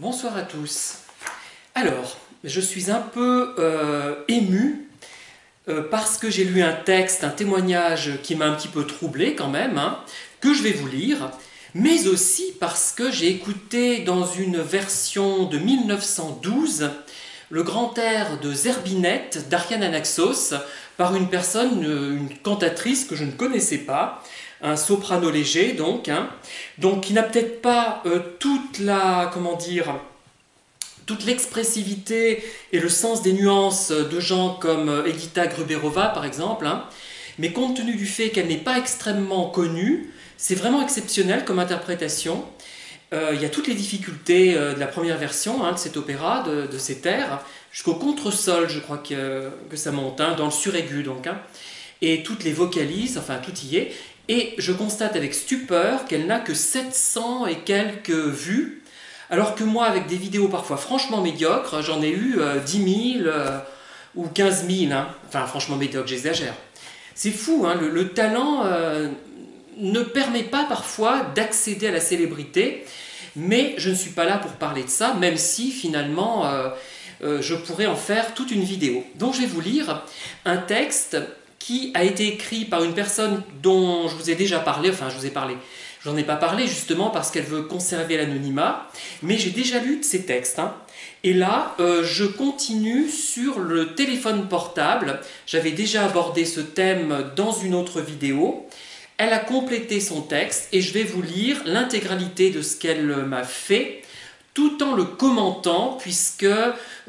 Bonsoir à tous. Alors, je suis un peu ému parce que j'ai lu un texte, un témoignage qui m'a un petit peu troublé quand même, que je vais vous lire, mais aussi parce que j'ai écouté dans une version de 1912 le grand air de Zerbinette d'Ariane Anaxos par une personne, une cantatrice que je ne connaissais pas, un soprano léger donc qui n'a peut-être pas toute la, comment dire, toute l'expressivité et le sens des nuances de gens comme Edita Gruberova par exemple, mais compte tenu du fait qu'elle n'est pas extrêmement connue, c'est vraiment exceptionnel comme interprétation. Il y a toutes les difficultés de la première version de cet opéra, de cet air, jusqu'au contre-sol, je crois que ça monte, dans le suraigu et toutes les vocalises, enfin tout y est, et je constate avec stupeur qu'elle n'a que 700 et quelques vues, alors que moi, avec des vidéos parfois franchement médiocres, j'en ai eu 10 000 ou 15 000, enfin franchement médiocre, j'exagère. C'est fou, le talent ne permet pas parfois d'accéder à la célébrité, mais je ne suis pas là pour parler de ça, même si finalement je pourrais en faire toute une vidéo. Donc je vais vous lire un texte qui a été écrit par une personne dont je vous ai déjà parlé, enfin je vous ai parlé, j'en ai pas parlé justement parce qu'elle veut conserver l'anonymat, mais j'ai déjà lu de ses textes. Et là, je continue sur le téléphone portable. J'avais déjà abordé ce thème dans une autre vidéo. Elle a complété son texte et je vais vous lire l'intégralité de ce qu'elle m'a fait, tout en le commentant, puisque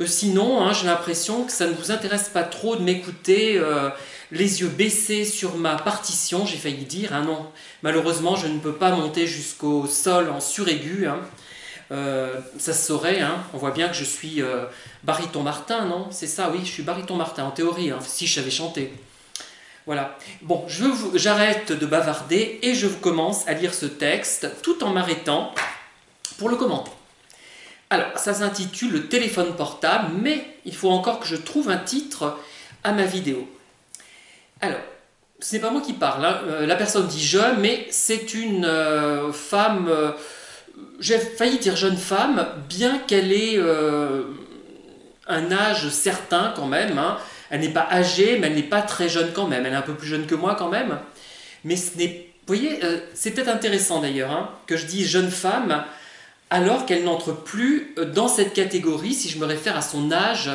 sinon, j'ai l'impression que ça ne vous intéresse pas trop de m'écouter les yeux baissés sur ma partition. J'ai failli dire, non, malheureusement, je ne peux pas monter jusqu'au sol en suraigu. Ça se saurait, on voit bien que je suis baryton Martin, non? C'est ça, oui, je suis baryton Martin, en théorie, si je savais chanter. Voilà. Bon, j'arrête de bavarder et je commence à lire ce texte tout en m'arrêtant pour le commenter. Alors, ça s'intitule « Le téléphone portable », mais il faut encore que je trouve un titre à ma vidéo. Alors, ce n'est pas moi qui parle, la personne dit « je », mais c'est une femme, j'ai failli dire jeune femme, bien qu'elle ait un âge certain quand même, Elle n'est pas âgée, mais elle n'est pas très jeune quand même, elle est un peu plus jeune que moi quand même, mais ce n'est, vous voyez, c'est peut-être intéressant d'ailleurs, que je dise jeune femme, alors qu'elle n'entre plus dans cette catégorie si je me réfère à son âge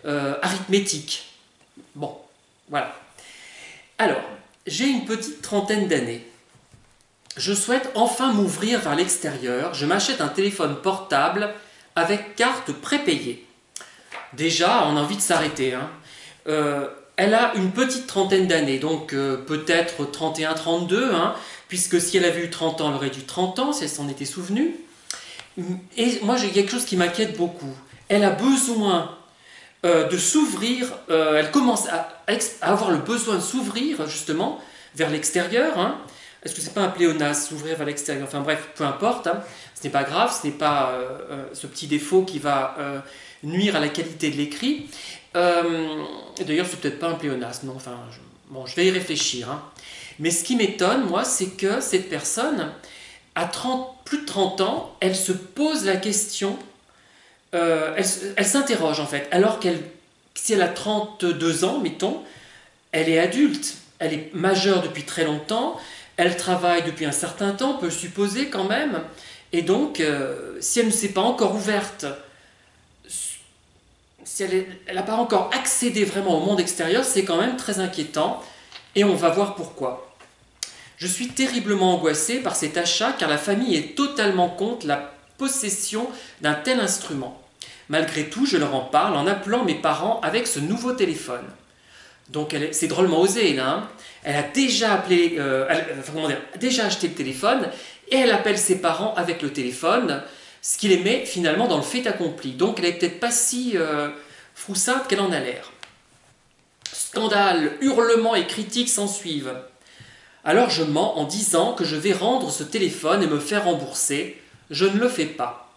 arithmétique. Bon, voilà. Alors, j'ai une petite trentaine d'années. Je souhaite enfin m'ouvrir vers l'extérieur. Je m'achète un téléphone portable avec carte prépayée. Déjà, on a envie de s'arrêter. Elle a une petite trentaine d'années, donc peut-être 31, 32, puisque si elle avait eu 30 ans, elle aurait dû 30 ans, si elle s'en était souvenue. Et moi, j'ai quelque chose qui m'inquiète beaucoup. Elle a besoin de s'ouvrir, elle commence à avoir le besoin de s'ouvrir, justement, vers l'extérieur. Est-ce que c'est pas un pléonasme, s'ouvrir vers l'extérieur? Enfin bref, peu importe, ce n'est pas grave, ce n'est pas ce petit défaut qui va nuire à la qualité de l'écrit. D'ailleurs, c'est peut-être pas un pléonasme, non, enfin, je vais y réfléchir. Mais ce qui m'étonne, moi, c'est que cette personne, à plus de 30 ans, elle se pose la question, elle s'interroge en fait, alors si elle a 32 ans, mettons, elle est adulte, elle est majeure depuis très longtemps, elle travaille depuis un certain temps, on peut supposer quand même, et donc, si elle ne s'est pas encore ouverte, si elle n'a pas encore accédé vraiment au monde extérieur, c'est quand même très inquiétant, et on va voir pourquoi. Je suis terriblement angoissé par cet achat car la famille est totalement contre la possession d'un tel instrument. Malgré tout, je leur en parle en appelant mes parents avec ce nouveau téléphone. Donc c'est drôlement osé là. Elle a déjà déjà acheté le téléphone et elle appelle ses parents avec le téléphone, ce qui les met finalement dans le fait accompli. Donc elle n'est peut-être pas si froussante qu'elle en a l'air. Scandale, hurlements et critiques s'ensuivent. Alors je mens en disant que je vais rendre ce téléphone et me faire rembourser. Je ne le fais pas.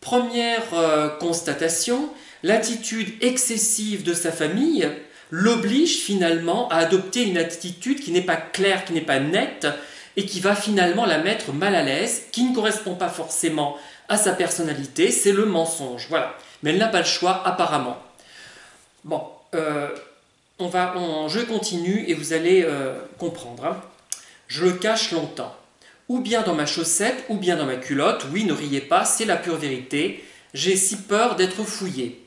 Première constatation, l'attitude excessive de sa famille l'oblige finalement à adopter une attitude qui n'est pas claire, qui n'est pas nette et qui va finalement la mettre mal à l'aise, qui ne correspond pas forcément à sa personnalité, c'est le mensonge. Voilà. Mais elle n'a pas le choix, apparemment. Bon, je continue et vous allez comprendre. Hein. Je le cache longtemps. Ou bien dans ma chaussette, ou bien dans ma culotte. Oui, ne riez pas, c'est la pure vérité. J'ai si peur d'être fouillé.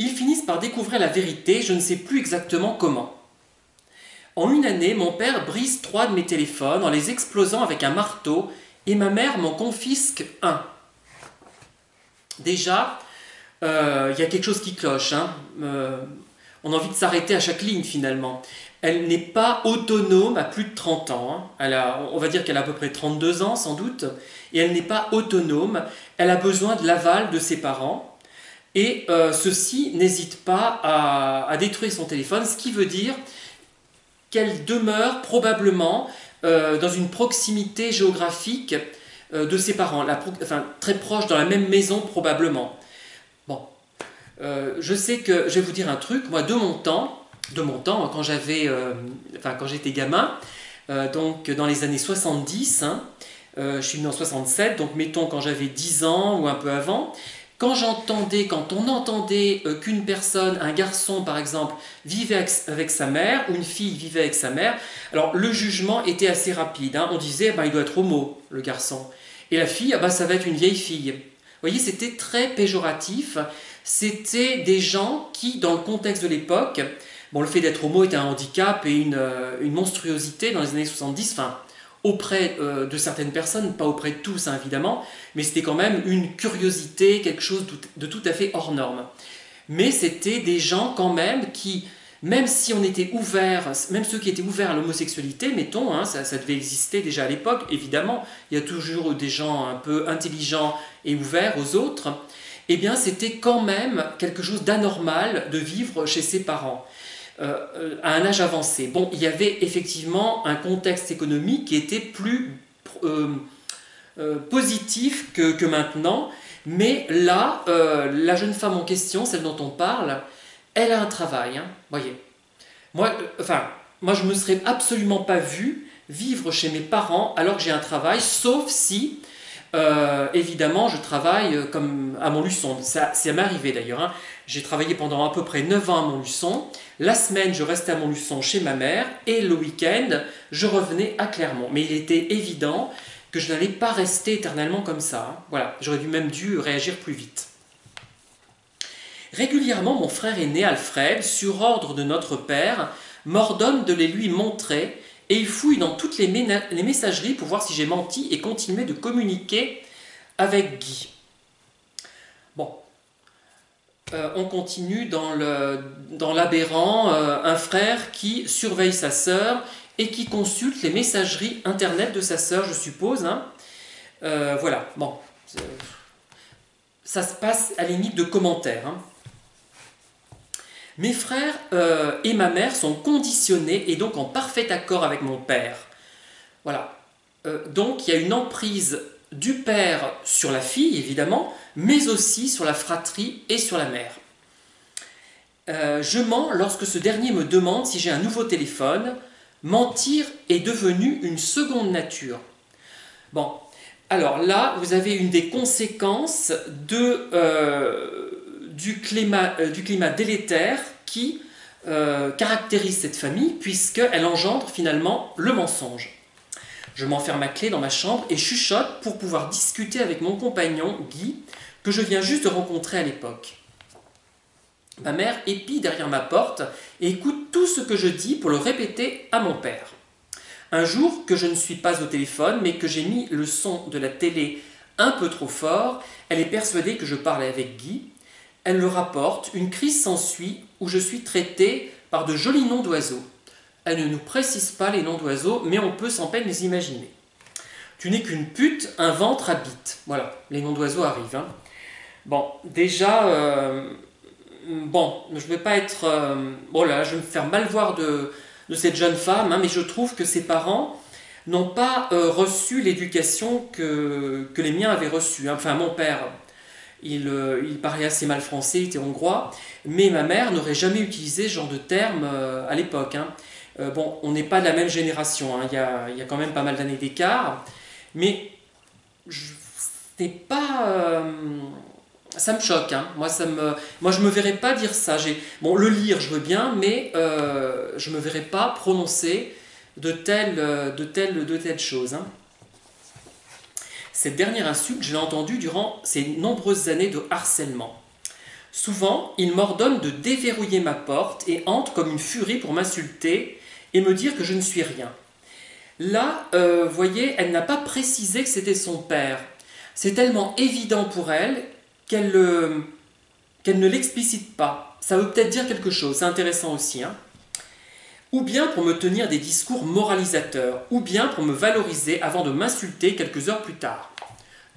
Ils finissent par découvrir la vérité, je ne sais plus exactement comment. En une année, mon père brise 3 de mes téléphones en les explosant avec un marteau et ma mère m'en confisque un. Déjà, il y a quelque chose qui cloche. Hein. On a envie de s'arrêter à chaque ligne finalement. Elle n'est pas autonome à plus de 30 ans. Hein. On va dire qu'elle a à peu près 32 ans sans doute. Et elle n'est pas autonome. Elle a besoin de l'aval de ses parents. Et ceux-ci n'hésitent pas à détruire son téléphone, ce qui veut dire qu'elle demeure probablement dans une proximité géographique de ses parents, très proche, dans la même maison probablement. Bon, je sais que, je vais vous dire un truc, moi de mon temps quand j'étais gamin, donc dans les années 70, hein, je suis né en 67, donc mettons quand j'avais 10 ans ou un peu avant, quand on entendait qu'une personne, un garçon par exemple, vivait avec sa mère, ou une fille vivait avec sa mère, alors le jugement était assez rapide. Hein. On disait, il doit être homo, le garçon. Et la fille, ça va être une vieille fille. Vous voyez, c'était très péjoratif. C'était des gens qui, dans le contexte de l'époque, le fait d'être homo était un handicap et une monstruosité dans les années 70, auprès de certaines personnes, pas auprès de tous hein, évidemment, mais c'était quand même une curiosité, quelque chose de tout à fait hors norme. Mais c'était des gens quand même qui, même si on était ouverts, même ceux qui étaient ouverts à l'homosexualité, mettons, hein, ça devait exister déjà à l'époque, évidemment, il y a toujours eu des gens un peu intelligents et ouverts aux autres, eh bien c'était quand même quelque chose d'anormal de vivre chez ses parents. À un âge avancé. Bon, il y avait effectivement un contexte économique qui était plus positif que maintenant, mais là, la jeune femme en question, celle dont on parle, elle a un travail, hein, voyez. Moi, je ne me serais absolument pas vu vivre chez mes parents alors que j'ai un travail, sauf si, évidemment, je travaille comme à Montluçon. Ça m'est arrivé d'ailleurs. Hein. J'ai travaillé pendant à peu près 9 ans à Montluçon. La semaine, je restais à Montluçon chez ma mère et le week-end, je revenais à Clermont. Mais il était évident que je n'allais pas rester éternellement comme ça. Hein. Voilà, j'aurais même dû réagir plus vite. Régulièrement, mon frère aîné Alfred, sur ordre de notre père, m'ordonne de les lui montrer et il fouille dans toutes les messageries pour voir si j'ai menti et continuer de communiquer avec Guy. Bon. On continue dans l'aberrant, un frère qui surveille sa sœur et qui consulte les messageries internet de sa sœur, je suppose. Hein. Voilà, bon. Ça se passe à la limite de commentaires. Hein. Mes frères et ma mère sont conditionnés et donc en parfait accord avec mon père. Voilà. Donc il y a une emprise du père sur la fille, évidemment, mais aussi sur la fratrie et sur la mère. Je mens lorsque ce dernier me demande si j'ai un nouveau téléphone. Mentir est devenu une seconde nature. Bon, alors là, vous avez une des conséquences du climat délétère qui caractérise cette famille, puisqu'elle engendre finalement le mensonge. Je m'enferme à clé dans ma chambre et chuchote pour pouvoir discuter avec mon compagnon, Guy, que je viens juste de rencontrer à l'époque. Ma mère épie derrière ma porte et écoute tout ce que je dis pour le répéter à mon père. Un jour que je ne suis pas au téléphone, mais que j'ai mis le son de la télé un peu trop fort, elle est persuadée que je parlais avec Guy. Elle le rapporte, une crise s'ensuit où je suis traité par de jolis noms d'oiseaux. Elle ne nous précise pas les noms d'oiseaux, mais on peut sans peine les imaginer. Tu n'es qu'une pute, un ventre à bite. Voilà, les noms d'oiseaux arrivent. Hein. Bon, déjà, je ne vais pas être... je vais me faire mal voir de cette jeune femme, hein, mais je trouve que ses parents n'ont pas reçu l'éducation que les miens avaient reçue. Hein. Enfin, mon père, il parlait assez mal français, il était hongrois, mais ma mère n'aurait jamais utilisé ce genre de terme à l'époque. Hein. On n'est pas de la même génération, hein. Il y a quand même pas mal d'années d'écart, mais n'est pas... ça me choque, hein. Moi, je me verrais pas dire ça. Bon, le lire, je veux bien, mais je me verrais pas prononcer de telles choses, hein. Cette dernière insulte, je l'ai entendue durant ces nombreuses années de harcèlement. Souvent, il m'ordonne de déverrouiller ma porte et entre comme une furie pour m'insulter et me dire que je ne suis rien. Là, voyez, elle n'a pas précisé que c'était son père. C'est tellement évident pour elle qu'elle ne l'explicite pas. Ça veut peut-être dire quelque chose, c'est intéressant aussi, hein. Ou bien pour me tenir des discours moralisateurs, ou bien pour me valoriser avant de m'insulter quelques heures plus tard.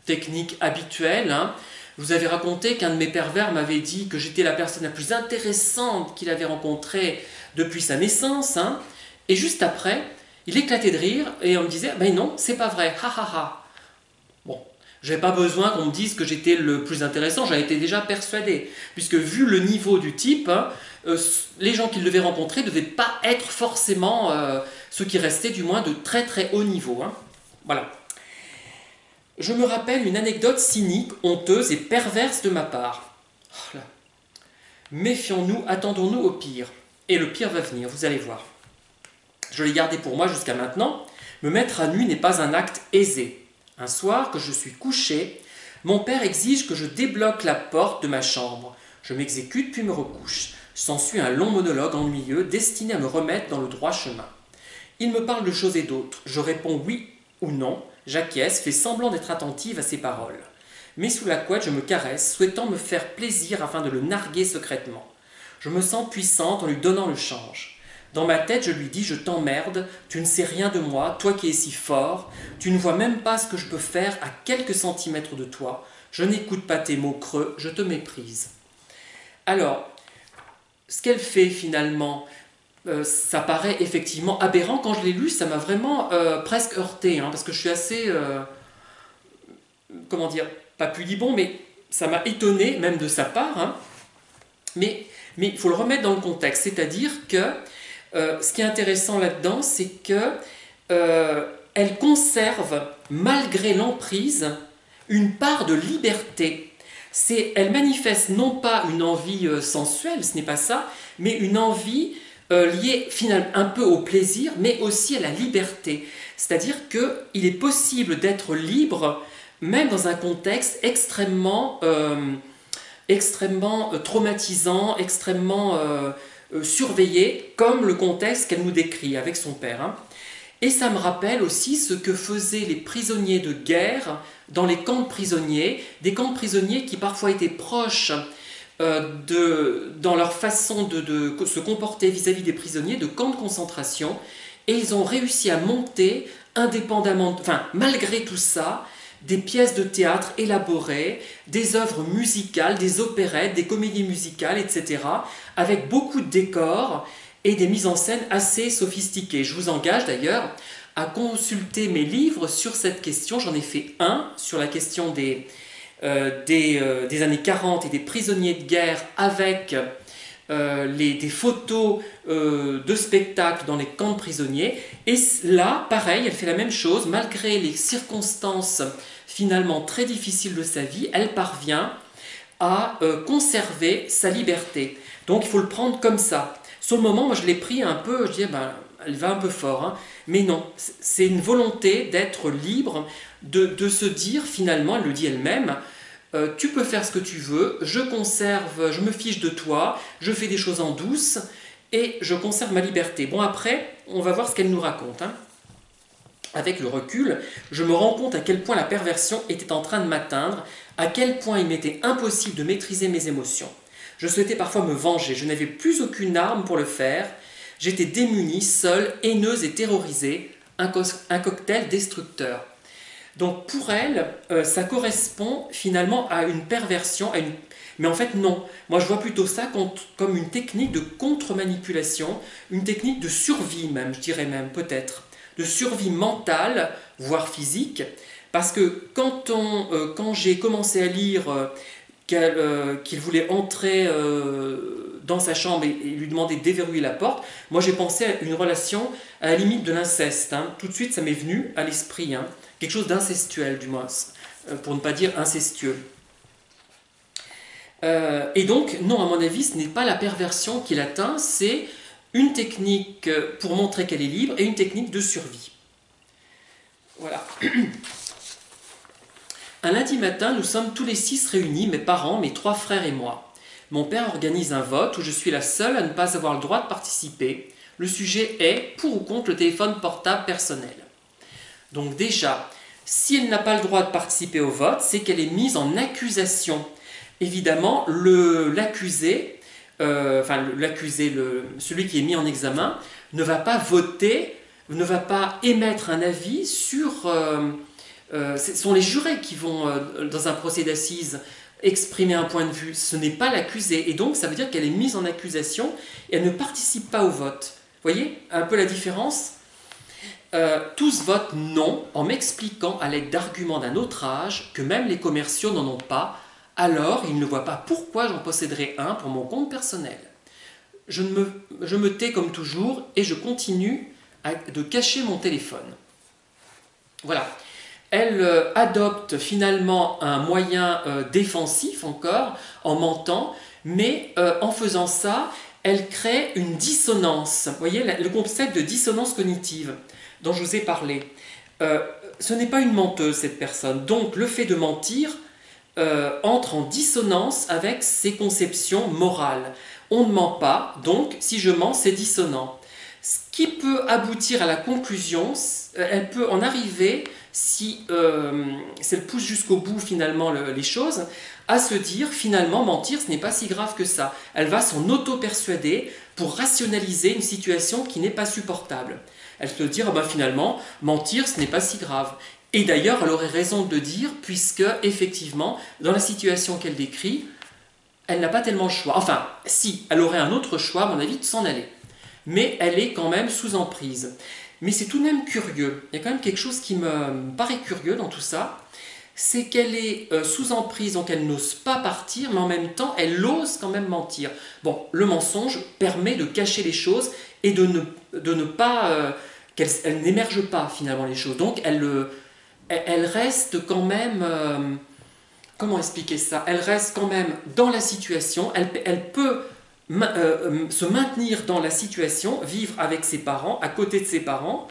Technique habituelle, hein. Je vous avais raconté qu'un de mes pervers m'avait dit que j'étais la personne la plus intéressante qu'il avait rencontrée depuis sa naissance, hein. Et juste après, il éclatait de rire et on me disait « Ben non, c'est pas vrai, ha ha ha ». Bon, j'avais pas besoin qu'on me dise que j'étais le plus intéressant, j'en étais déjà persuadé. Puisque vu le niveau du type, hein, les gens qu'il devait rencontrer ne devaient pas être forcément ceux qui restaient du moins de très très haut niveau, hein. Voilà. Je me rappelle une anecdote cynique, honteuse et perverse de ma part. Oh là. Méfions-nous, attendons-nous au pire. Et le pire va venir, vous allez voir. Je l'ai gardé pour moi jusqu'à maintenant. Me mettre à nu n'est pas un acte aisé. Un soir, que je suis couché, mon père exige que je débloque la porte de ma chambre. Je m'exécute puis me recouche. S'ensuit un long monologue ennuyeux destiné à me remettre dans le droit chemin. Il me parle de choses et d'autres. Je réponds oui ou non. J'acquiesce, fais semblant d'être attentive à ses paroles. Mais sous la couette, je me caresse, souhaitant me faire plaisir afin de le narguer secrètement. Je me sens puissante en lui donnant le change. Dans ma tête, je lui dis « Je t'emmerde, tu ne sais rien de moi, toi qui es si fort, tu ne vois même pas ce que je peux faire à quelques centimètres de toi, je n'écoute pas tes mots creux, je te méprise. » Alors, ce qu'elle fait finalement, ça paraît effectivement aberrant. Quand je l'ai lu, ça m'a vraiment presque heurté, hein, parce que je suis assez, comment dire, pas pudibond, mais ça m'a étonné, même de sa part, hein. Mais il faut le remettre dans le contexte, c'est-à-dire que ce qui est intéressant là-dedans, c'est que elle conserve, malgré l'emprise, une part de liberté. Elle manifeste non pas une envie sensuelle, ce n'est pas ça, mais une envie liée finalement un peu au plaisir, mais aussi à la liberté. C'est-à-dire qu'il est possible d'être libre, même dans un contexte extrêmement traumatisant, extrêmement surveillé, comme le contexte qu'elle nous décrit avec son père, hein. Et ça me rappelle aussi ce que faisaient les prisonniers de guerre dans les camps de prisonniers, des camps de prisonniers qui parfois étaient proches dans leur façon de se comporter vis-à-vis des prisonniers, de camps de concentration, et ils ont réussi à monter indépendamment, enfin malgré tout ça, des pièces de théâtre élaborées, des œuvres musicales, des opérettes, des comédies musicales, etc., avec beaucoup de décors et des mises en scène assez sophistiquées. Je vous engage d'ailleurs à consulter mes livres sur cette question. J'en ai fait un sur la question des années 40 et des prisonniers de guerre avec des photos de spectacles dans les camps de prisonniers. Et là, pareil, elle fait la même chose. Malgré les circonstances finalement très difficiles de sa vie, elle parvient à conserver sa liberté. Donc il faut le prendre comme ça. Sur le moment, moi je l'ai pris un peu, je disais, ben, elle va un peu fort, hein. Mais non, c'est une volonté d'être libre, de se dire finalement, elle le dit elle-même, tu peux faire ce que tu veux, je conserve, je me fiche de toi, je fais des choses en douce et je conserve ma liberté. Bon, après, on va voir ce qu'elle nous raconte, hein. Avec le recul, je me rends compte à quel point la perversion était en train de m'atteindre, à quel point il m'était impossible de maîtriser mes émotions. Je souhaitais parfois me venger, je n'avais plus aucune arme pour le faire, j'étais démunie, seule, haineuse et terrorisée, un cocktail destructeur. Donc pour elle, ça correspond finalement à une perversion, mais en fait non. Moi je vois plutôt ça comme une technique de contre-manipulation, une technique de survie même, je dirais même peut-être, de survie mentale, voire physique, parce que quand j'ai commencé à lire qu'il voulait entrer dans sa chambre et lui demander de déverrouiller la porte, moi j'ai pensé à une relation à la limite de l'inceste. Hein. Tout de suite, ça m'est venu à l'esprit. Hein. Quelque chose d'incestuel, du moins, pour ne pas dire incestueux. Et donc, non, à mon avis, ce n'est pas la perversion qu'il atteint, c'est une technique pour montrer qu'elle est libre et une technique de survie. Voilà. Un lundi matin, nous sommes tous les 6 réunis, mes parents, mes 3 frères et moi. Mon père organise un vote où je suis la seule à ne pas avoir le droit de participer. Le sujet est pour ou contre le téléphone portable personnel. Donc déjà, si elle n'a pas le droit de participer au vote, c'est qu'elle est mise en accusation. Évidemment, l'accusé, celui qui est mis en examen, ne va pas voter, ne va pas émettre un avis sur... ce sont les jurés qui vont, dans un procès d'assises, exprimer un point de vue. Ce n'est pas l'accusé. Et donc, ça veut dire qu'elle est mise en accusation et elle ne participe pas au vote. Vous voyez un peu la différence ? Tous votent non en m'expliquant à l'aide d'arguments d'un autre âge que même les commerciaux n'en ont pas. Alors, ils ne voient pas pourquoi j'en posséderais un pour mon compte personnel. Je me tais comme toujours et je continue de cacher mon téléphone. Voilà. Elle adopte finalement un moyen défensif encore, en mentant, mais en faisant ça, elle crée une dissonance. Vous voyez, le concept de dissonance cognitive dont je vous ai parlé. Ce n'est pas une menteuse, cette personne. Donc, le fait de mentir entre en dissonance avec ses conceptions morales. On ne ment pas, donc si je mens, c'est dissonant. Ce qui peut aboutir à la conclusion, elle peut en arriver, si elle pousse jusqu'au bout finalement les choses, à se dire finalement mentir ce n'est pas si grave que ça. Elle va s'en auto-persuader pour rationaliser une situation qui n'est pas supportable. Elle peut dire finalement mentir ce n'est pas si grave. Et d'ailleurs, elle aurait raison de le dire, puisque, effectivement, dans la situation qu'elle décrit, elle n'a pas tellement le choix. Enfin, si, elle aurait un autre choix, à mon avis, de s'en aller. Mais elle est quand même sous emprise. Mais c'est tout de même curieux. Il y a quand même quelque chose qui me paraît curieux dans tout ça. C'est qu'elle est sous emprise, donc elle n'ose pas partir, mais en même temps, elle ose quand même mentir. Bon, le mensonge permet de cacher les choses et de ne pas... qu'elle n'émerge pas, finalement, les choses. Donc, elle reste quand même... comment expliquer ça ? Elle reste quand même dans la situation, elle peut se maintenir dans la situation, vivre avec ses parents, à côté de ses parents,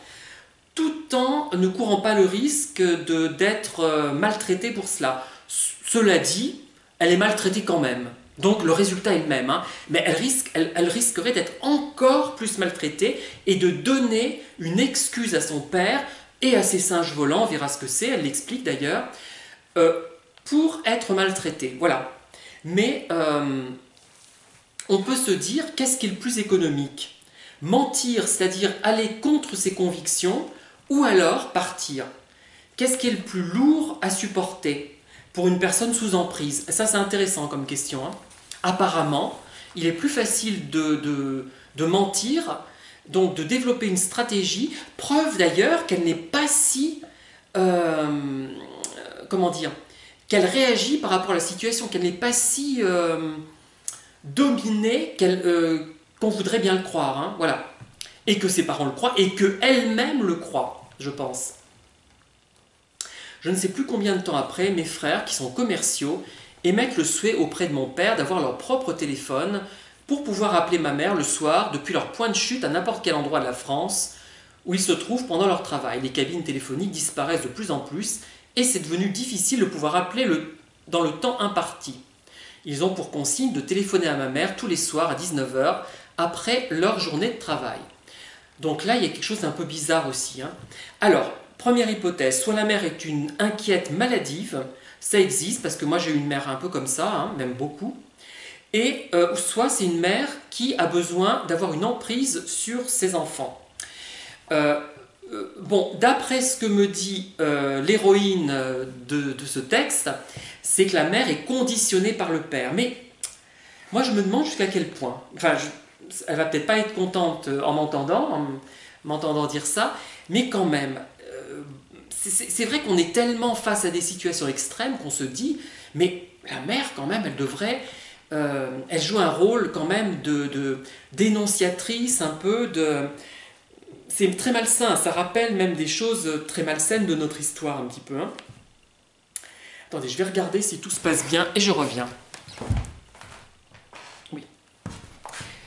tout en ne courant pas le risque d'être maltraitée pour cela. Cela dit, elle est maltraitée quand même. Donc le résultat est le même, hein. Mais elle risquerait d'être encore plus maltraitée et de donner une excuse à son père et à ses singes volants, on verra ce que c'est, elle l'explique d'ailleurs, pour être maltraitée. Voilà. Mais on peut se dire, qu'est-ce qui est le plus économique ? Mentir, c'est-à-dire aller contre ses convictions, ou alors partir. Qu'est-ce qui est le plus lourd à supporter pour une personne sous emprise ? Ça, c'est intéressant comme question. Hein. Apparemment, il est plus facile de mentir, donc de développer une stratégie, preuve d'ailleurs qu'elle n'est pas si... comment dire ? Qu'elle réagit par rapport à la situation, qu'elle n'est pas si dominée qu'on voudrait bien le croire. Hein, voilà. Et que ses parents le croient, et qu'elle-même le croit, je pense. Je ne sais plus combien de temps après, mes frères, qui sont commerciaux, émettent le souhait auprès de mon père d'avoir leur propre téléphone pour pouvoir appeler ma mère le soir depuis leur point de chute à n'importe quel endroit de la France où ils se trouvent pendant leur travail. Les cabines téléphoniques disparaissent de plus en plus et c'est devenu difficile de pouvoir appeler dans le temps imparti. Ils ont pour consigne de téléphoner à ma mère tous les soirs à 19 h après leur journée de travail. Donc là, il y a quelque chose d'un peu bizarre aussi. Hein. Alors, première hypothèse, soit la mère est une inquiète maladive, ça existe, parce que moi j'ai eu une mère un peu comme ça, hein, même beaucoup, et soit c'est une mère qui a besoin d'avoir une emprise sur ses enfants. Bon, d'après ce que me dit l'héroïne de ce texte, c'est que la mère est conditionnée par le père. Mais moi je me demande jusqu'à quel point. Enfin, elle va peut-être pas être contente en m'entendant dire ça, mais quand même, c'est vrai qu'on est tellement face à des situations extrêmes qu'on se dit, mais la mère quand même, elle devrait elle joue un rôle quand même de dénonciatrice, un peu de... C'est très malsain, ça rappelle même des choses très malsaines de notre histoire un petit peu. Hein. Attendez, je vais regarder si tout se passe bien et je reviens. Oui,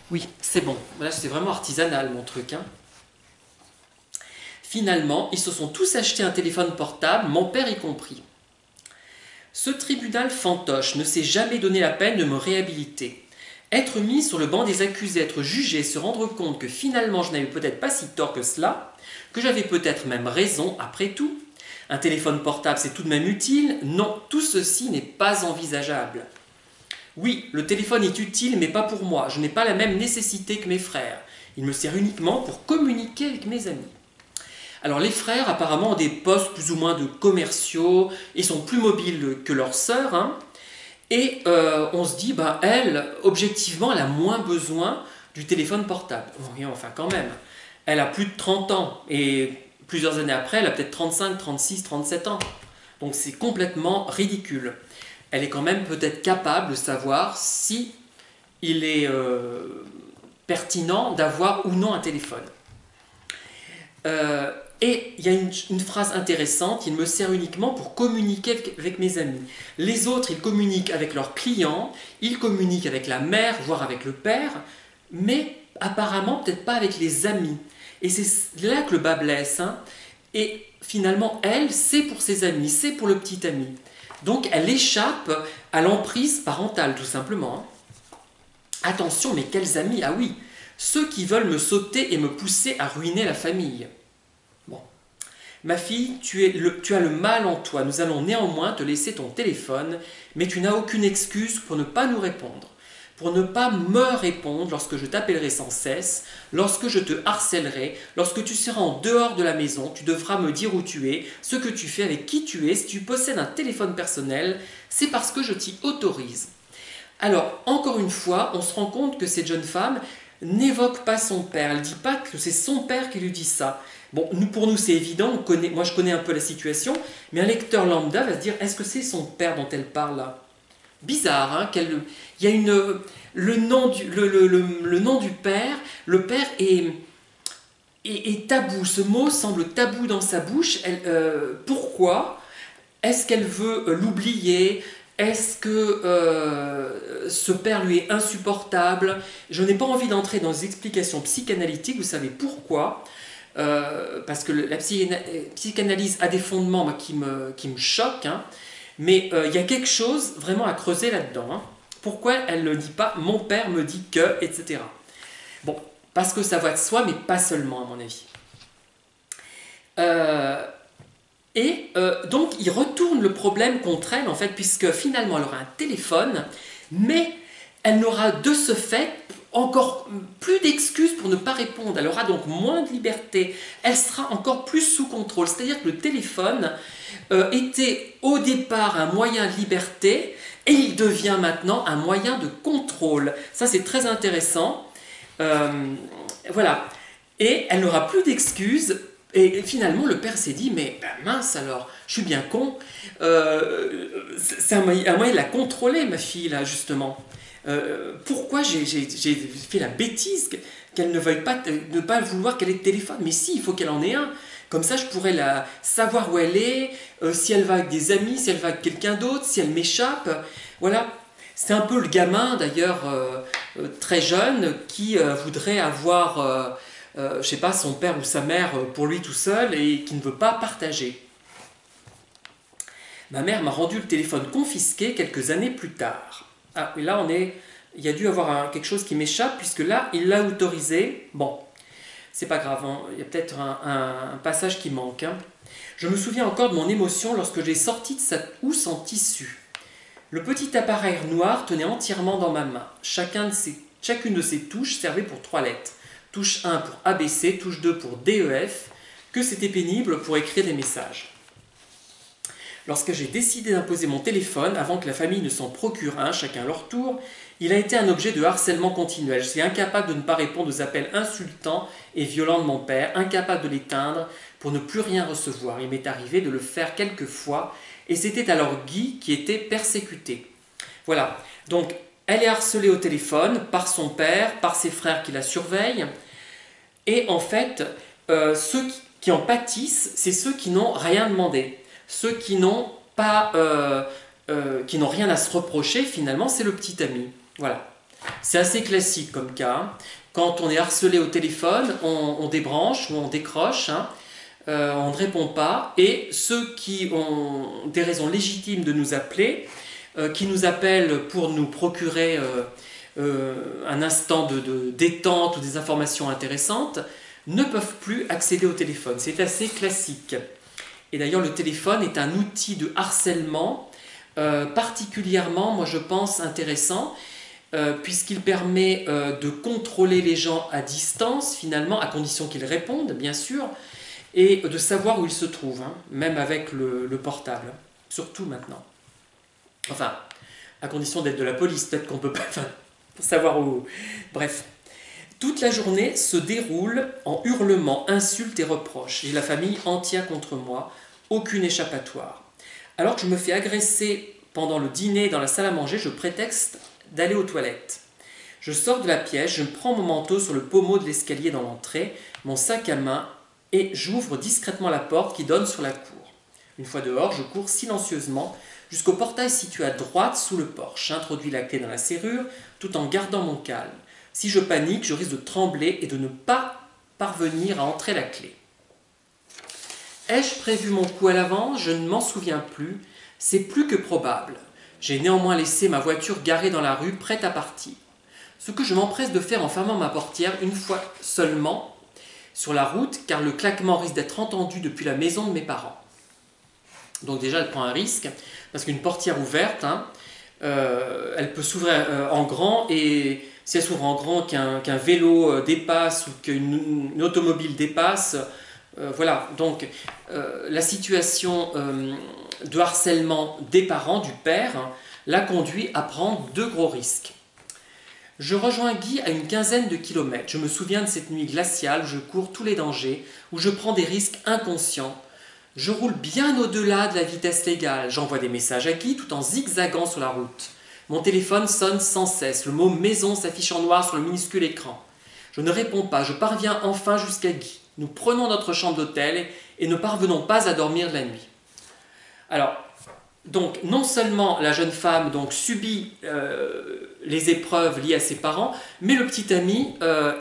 oui, c'est bon. Là, c'est vraiment artisanal mon truc. Hein. Finalement, ils se sont tous achetés un téléphone portable, mon père y compris. Ce tribunal fantoche ne s'est jamais donné la peine de me réhabiliter. Être mis sur le banc des accusés, être jugé, se rendre compte que finalement je n'avais peut-être pas si tort que cela, que j'avais peut-être même raison après tout. Un téléphone portable, c'est tout de même utile? Non, tout ceci n'est pas envisageable. Oui, le téléphone est utile, mais pas pour moi. Je n'ai pas la même nécessité que mes frères. Il me sert uniquement pour communiquer avec mes amis. Alors les frères apparemment ont des postes plus ou moins de commerciaux et sont plus mobiles que leurs sœurs. Hein, et on se dit, bah, elle, objectivement, elle a moins besoin du téléphone portable. Oui, enfin quand même, elle a plus de 30 ans et plusieurs années après, elle a peut-être 35, 36, 37 ans. Donc c'est complètement ridicule. Elle est quand même peut-être capable de savoir si il est pertinent d'avoir ou non un téléphone. Et il y a une phrase intéressante, il me sert uniquement pour communiquer avec mes amis. Les autres, ils communiquent avec leurs clients, ils communiquent avec la mère, voire avec le père, mais apparemment peut-être pas avec les amis. Et c'est là que le bas blesse. Hein. Et finalement, elle, c'est pour ses amis, c'est pour le petit ami. Donc elle échappe à l'emprise parentale, tout simplement. Hein. Attention, mais quels amis? Ah oui, ceux qui veulent me sauter et me pousser à ruiner la famille. Bon. Ma fille, tu as le mal en toi. Nous allons néanmoins te laisser ton téléphone, mais tu n'as aucune excuse pour ne pas nous répondre. Pour ne pas me répondre lorsque je t'appellerai sans cesse, lorsque je te harcèlerai, lorsque tu seras en dehors de la maison, tu devras me dire où tu es, ce que tu fais, avec qui tu es. Si tu possèdes un téléphone personnel, c'est parce que je t'y autorise. Alors, encore une fois, on se rend compte que cette jeune femme n'évoque pas son père. Elle ne dit pas que c'est son père qui lui dit ça. Bon, pour nous, c'est évident. Moi, je connais un peu la situation. Mais un lecteur lambda va se dire, est-ce que c'est son père dont elle parle là? Bizarre, hein, il y a le nom du père. Le père est tabou. Ce mot semble tabou dans sa bouche. Pourquoi? Est-ce qu'elle veut l'oublier? Est-ce que ce père lui est insupportable? Je n'ai pas envie d'entrer dans des explications psychanalytiques. Vous savez pourquoi? Parce que la psychanalyse a des fondements moi, qui me choquent. Hein. Mais il y a quelque chose vraiment à creuser là-dedans. Hein. Pourquoi elle ne dit pas « mon père me dit que », etc. Bon, parce que ça va de soi, mais pas seulement, à mon avis. Donc, il retourne le problème contre elle, en fait, puisque finalement, elle aura un téléphone, mais elle n'aura de ce fait encore plus d'excuses pour ne pas répondre. Elle aura donc moins de liberté. Elle sera encore plus sous contrôle. C'est-à-dire que le téléphone était au départ un moyen de liberté et il devient maintenant un moyen de contrôle. Ça, c'est très intéressant. Voilà. Et elle n'aura plus d'excuses. Et finalement, le père s'est dit, mais ben mince alors, je suis bien con. C'est un moyen de la contrôler, ma fille, là, justement. Pourquoi j'ai fait la bêtise qu'elle ne veuille pas, ne pas vouloir qu'elle ait de téléphone? Mais si, il faut qu'elle en ait un. Comme ça, je pourrais savoir où elle est, si elle va avec des amis, si elle va avec quelqu'un d'autre, si elle m'échappe. Voilà. C'est un peu le gamin, d'ailleurs, très jeune, qui voudrait avoir, je sais pas, son père ou sa mère pour lui tout seul et qui ne veut pas partager. Ma mère m'a rendu le téléphone confisqué quelques années plus tard. Ah, et là, il y a dû avoir quelque chose qui m'échappe, puisque là, il l'a autorisé. Bon, c'est pas grave, hein. Il y a peut-être un passage qui manque. Hein. Je me souviens encore de mon émotion lorsque j'ai sorti de sa housse en tissu. Le petit appareil noir tenait entièrement dans ma main. Chacune de ces touches servait pour 3 lettres. Touche 1 pour ABC, touche 2 pour DEF. Que c'était pénible pour écrire des messages. Lorsque j'ai décidé d'imposer mon téléphone, avant que la famille ne s'en procure un, chacun leur tour, il a été un objet de harcèlement continuel. Je suis incapable de ne pas répondre aux appels insultants et violents de mon père, incapable de l'éteindre pour ne plus rien recevoir. Il m'est arrivé de le faire quelques fois, et c'était alors Guy qui était persécuté. Voilà, donc Elle est harcelée au téléphone par son père, par ses frères qui la surveillent. Et en fait, ceux qui en pâtissent, c'est ceux qui n'ont rien demandé. Ceux qui n'ont pas, qui n'ont rien à se reprocher, finalement, c'est le petit ami. Voilà. C'est assez classique comme cas, hein. Quand on est harcelé au téléphone, on débranche ou on décroche, hein, on ne répond pas. Et ceux qui ont des raisons légitimes de nous appeler, qui nous appellent pour nous procurer un instant de détente ou des informations intéressantes, ne peuvent plus accéder au téléphone. C'est assez classique. Et d'ailleurs, le téléphone est un outil de harcèlement particulièrement, moi je pense, intéressant, puisqu'il permet de contrôler les gens à distance, finalement, à condition qu'ils répondent, bien sûr, et de savoir où ils se trouvent, hein, même avec le portable, surtout maintenant. Enfin, à condition d'être de la police, peut-être qu'on peut pas savoir où. Bref. Toute la journée se déroule en hurlements, insultes et reproches. J'ai la famille entière contre moi, aucune échappatoire. Alors que je me fais agresser pendant le dîner dans la salle à manger, je prétexte d'aller aux toilettes. Je sors de la pièce, je prends mon manteau sur le pommeau de l'escalier dans l'entrée, mon sac à main, et j'ouvre discrètement la porte qui donne sur la cour. Une fois dehors, je cours silencieusement jusqu'au portail situé à droite sous le porche. J'introduis la clé dans la serrure tout en gardant mon calme. Si je panique, je risque de trembler et de ne pas parvenir à entrer la clé. Ai-je prévu mon coup à l'avance? Je ne m'en souviens plus. C'est plus que probable. J'ai néanmoins laissé ma voiture garée dans la rue, prête à partir. Ce que je m'empresse de faire en fermant ma portière une fois seulement sur la route, car le claquement risque d'être entendu depuis la maison de mes parents. Donc déjà, elle prend un risque, parce qu'une portière ouverte, hein, elle peut s'ouvrir en grand, et si elle s'ouvre en grand, qu'un vélo dépasse ou qu'une automobile dépasse, voilà. Donc la situation de harcèlement des parents, du père, hein, l'a conduit à prendre deux gros risques. Je rejoins Guy à une quinzaine de kilomètres. Je me souviens de cette nuit glaciale où je cours tous les dangers, où je prends des risques inconscients. Je roule bien au-delà de la vitesse légale. J'envoie des messages à Guy tout en zigzagant sur la route. Mon téléphone sonne sans cesse. Le mot maison s'affiche en noir sur le minuscule écran. Je ne réponds pas. Je parviens enfin jusqu'à Guy. Nous prenons notre chambre d'hôtel et ne parvenons pas à dormir la nuit. Alors, donc, non seulement la jeune femme donc, subit les épreuves liées à ses parents, mais le petit ami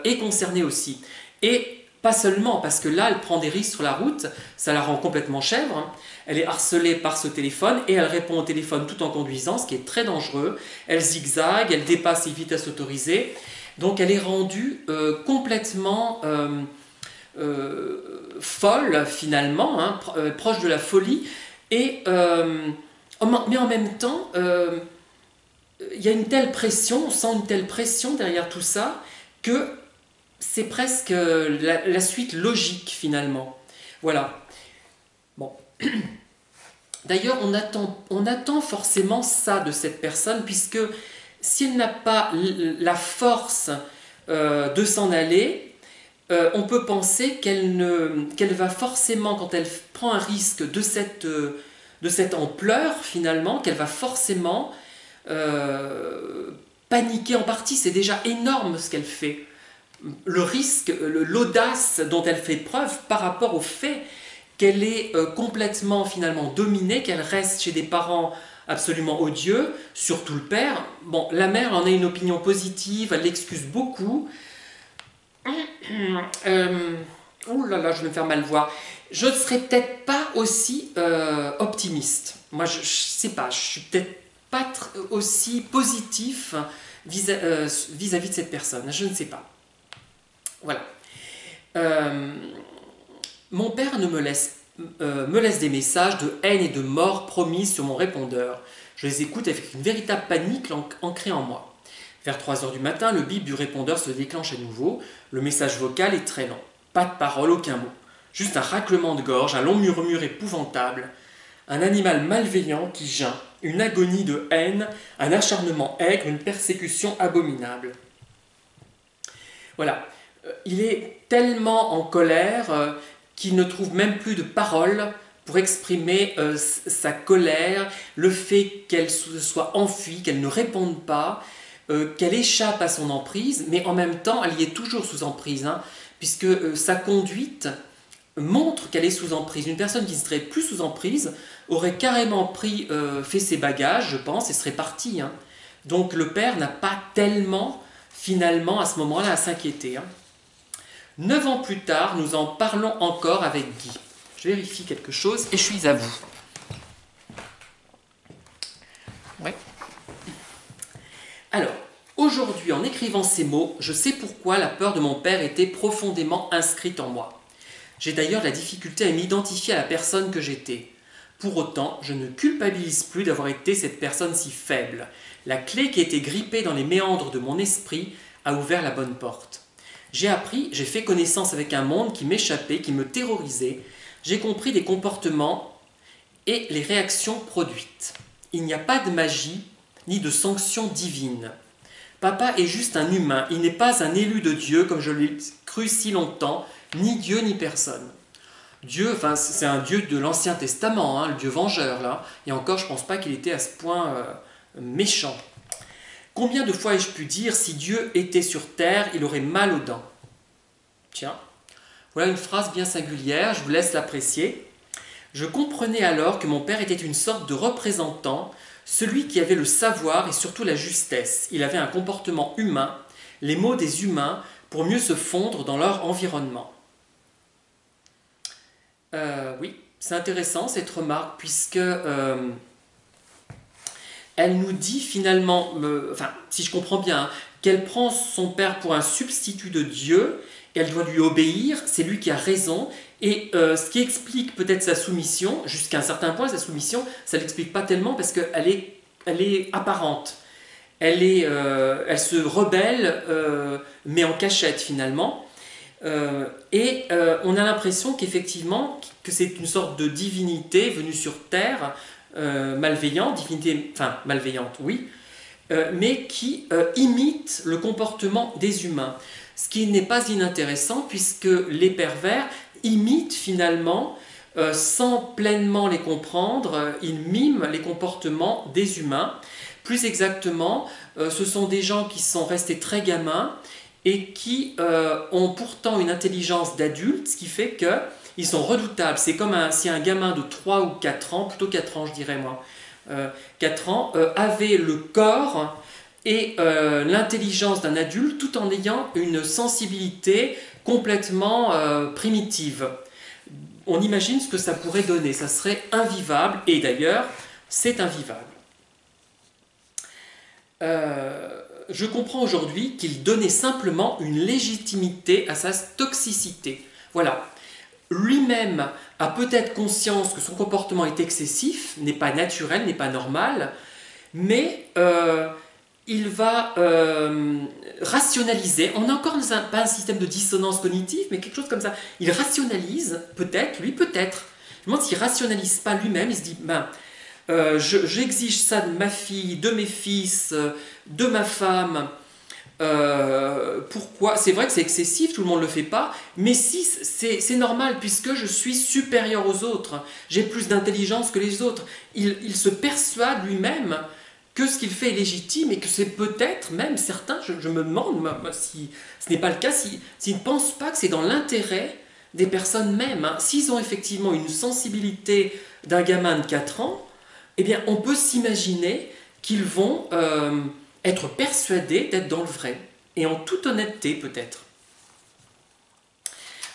est concerné aussi. Et pas seulement, parce que là, elle prend des risques sur la route, ça la rend complètement chèvre, hein. Elle est harcelée par ce téléphone et elle répond au téléphone tout en conduisant, ce qui est très dangereux. Elle zigzague, elle dépasse les vitesses autorisées. Donc elle est rendue complètement folle, finalement, hein, proche de la folie. Et, mais en même temps, il y a une telle pression, on sent une telle pression derrière tout ça, que c'est presque la suite logique, finalement. Voilà. Bon. D'ailleurs, on attend forcément ça de cette personne, puisque si elle n'a pas la force de s'en aller, on peut penser qu'elle va forcément, quand elle prend un risque de cette ampleur, finalement, qu'elle va forcément paniquer en partie. C'est déjà énorme ce qu'elle fait. Le risque, l'audace dont elle fait preuve par rapport au fait qu'elle est complètement finalement dominée, qu'elle reste chez des parents absolument odieux, surtout le père. Bon, la mère en a une opinion positive, elle l'excuse beaucoup. Oh là là, je vais me faire mal voir. Je ne serais peut-être pas aussi optimiste. Moi, je ne sais pas, je suis peut-être pas aussi positif vis-à-vis de cette personne. Je ne sais pas. Voilà. Mon père me laisse des messages de haine et de mort promis sur mon répondeur. Je les écoute avec une véritable panique ancrée en moi. Vers 3 heures du matin, le bip du répondeur se déclenche à nouveau. Le message vocal est très lent. Pas de parole, aucun mot. Juste un raclement de gorge, un long murmure épouvantable. Un animal malveillant qui geint. Une agonie de haine, un acharnement aigre, une persécution abominable. Voilà. Il est tellement en colère qu'il ne trouve même plus de paroles pour exprimer sa colère, le fait qu'elle se soit enfuie, qu'elle ne réponde pas. qu'elle échappe à son emprise, mais en même temps, elle y est toujours sous emprise, hein, puisque sa conduite montre qu'elle est sous emprise. Une personne qui ne serait plus sous emprise aurait carrément fait ses bagages, je pense, et serait partie. Hein. Donc le père n'a pas tellement, finalement, à ce moment-là, à s'inquiéter. Hein. 9 ans plus tard, nous en parlons encore avec Guy. Je vérifie quelque chose et je suis à vous. Ouais. Alors, aujourd'hui, en écrivant ces mots, je sais pourquoi la peur de mon père était profondément inscrite en moi. J'ai d'ailleurs la difficulté à m'identifier à la personne que j'étais. Pour autant, je ne culpabilise plus d'avoir été cette personne si faible. La clé qui était grippée dans les méandres de mon esprit a ouvert la bonne porte. J'ai fait connaissance avec un monde qui m'échappait, qui me terrorisait. J'ai compris les comportements et les réactions produites. Il n'y a pas de magie ni de sanction divine. Papa est juste un humain, il n'est pas un élu de Dieu comme je l'ai cru si longtemps, ni Dieu ni personne. Dieu, enfin, c'est un Dieu de l'Ancien Testament, hein, le Dieu vengeur, là. Et encore, je ne pense pas qu'il était à ce point méchant. Combien de fois ai-je pu dire, si Dieu était sur terre, il aurait mal aux dents? Tiens, voilà une phrase bien singulière, je vous laisse l'apprécier. Je comprenais alors que mon père était une sorte de représentant, celui qui avait le savoir et surtout la justesse. Il avait un comportement humain, les mots des humains, pour mieux se fondre dans leur environnement. Oui, c'est intéressant cette remarque, puisque elle nous dit finalement, enfin, si je comprends bien, hein, qu'elle prend son père pour un substitut de Dieu, et elle doit lui obéir, c'est lui qui a raison, et ce qui explique peut-être sa soumission, jusqu'à un certain point, sa soumission, ça ne l'explique pas tellement parce qu'elle est apparente. Elle se rebelle, mais en cachette finalement. On a l'impression qu'effectivement, que c'est une sorte de divinité venue sur terre, malveillante, oui, mais qui imite le comportement des humains. Ce qui n'est pas inintéressant puisque les pervers imitent finalement, sans pleinement les comprendre, ils miment les comportements des humains. Plus exactement, ce sont des gens qui sont restés très gamins et qui ont pourtant une intelligence d'adulte, ce qui fait qu'ils sont redoutables. C'est comme si un gamin de 3 ou 4 ans, plutôt 4 ans je dirais moi, 4 ans, avait le corps et l'intelligence d'un adulte tout en ayant une sensibilité complètement primitive. On imagine ce que ça pourrait donner, ça serait invivable, et d'ailleurs c'est invivable. Je comprends aujourd'hui qu'il donnait simplement une légitimité à sa toxicité. Voilà. Lui-même a peut-être conscience que son comportement est excessif, n'est pas naturel, n'est pas normal, mais il va rationaliser. On a encore pas un système de dissonance cognitive, mais quelque chose comme ça. Il rationalise, peut-être, lui peut-être. Je me demande s'il ne rationalise pas lui-même, il se dit, j'exige ça de ma fille, de mes fils, de ma femme. Pourquoi? C'est vrai que c'est excessif, tout le monde ne le fait pas, mais si c'est normal puisque je suis supérieur aux autres, j'ai plus d'intelligence que les autres. Il se persuade lui-même que ce qu'il fait est légitime et que c'est peut-être même certains, je me demande si ce n'est pas le cas, s'ils ne pensent pas que c'est dans l'intérêt des personnes mêmes. Hein. S'ils ont effectivement une sensibilité d'un gamin de 4 ans, eh bien, on peut s'imaginer qu'ils vont être persuadés d'être dans le vrai, et en toute honnêteté peut-être.